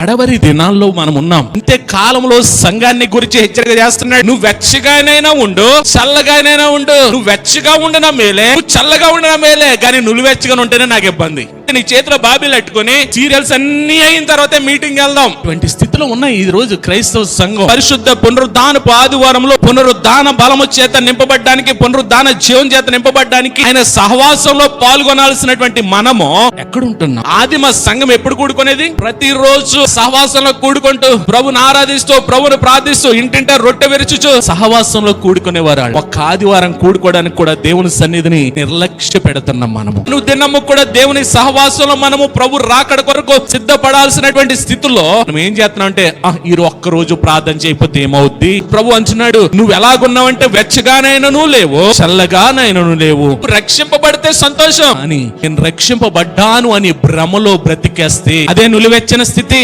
కడవరి దినాల్లో మనం ఉన్నాం. అంతే కాలంలో సంఘాన్ని గురించి హెచ్చరిక చేస్తున్నాడు. నువ్వు వెచ్చగానైనా ఉండు, చల్లగానైనా ఉండు. నువ్వు వెచ్చగా ఉండినా మేలే, నువ్వు చల్లగా ఉండినా మేలే, కానీ నువ్వు వెచ్చగా ఉంటేనే నాకు ఇబ్బంది. నీ చేతిలో బాబిల్ పెట్టుకుని సీరియల్స్ అన్ని అయిన తర్వాత మీటింగ్ వెళ్దాం ఇటువంటి స్థితిలో ఉన్న ఈ రోజు క్రైస్తవ సంఘం పరిశుద్ధ పునరుద్ధానపు ఆదివారంలో పునరుద్ధాన బలము చేత నింపబడ్డానికి, పునరుద్ధాన జీవం చేత నింపబడ్డానికి ఆయన సహవాసంలో పాల్గొనాల్సినటువంటి మనము ఎక్కడుంటున్నాం? ఆదిమ సంఘం ఎప్పుడు కూడుకునేది? ప్రతిరోజు సహవాసంలో కూడుకుంటూ ప్రభుని ఆరాధిస్తూ, ప్రభుని ప్రార్థిస్తూ, ఇంటింట రొట్టె విరుచుచు సహవాసంలో కూడుకునేవారు. ఒక్క ఆదివారం కూడుకోవడానికి కూడా దేవుని సన్నిధిని నిర్లక్ష్య పెడుతున్నాం. మనము నువ్వు దినము కూడా దేవుని సహవాసంలో మనము ప్రభు రాకడ కొరకు సిద్ధపడాల్సినటువంటి స్థితిలో మనం ఏం చేస్తున్నాం అంటే, ఈ ఒక్క రోజు ప్రార్థన చేయకపోతే ఏమవుద్ది? ప్రభు అంటున్నాడు, నువ్వు ఎలాగున్నావంటే వెచ్చగానైనా నువ్వు లేవు, చల్లగానైనా నువ్వు లేవు. రక్షింపబడితే సంతోషం అని, నేను రక్షింపబడ్డాను అని భ్రమలో బ్రతికేస్తే అదే నులివెచ్చని స్థితి.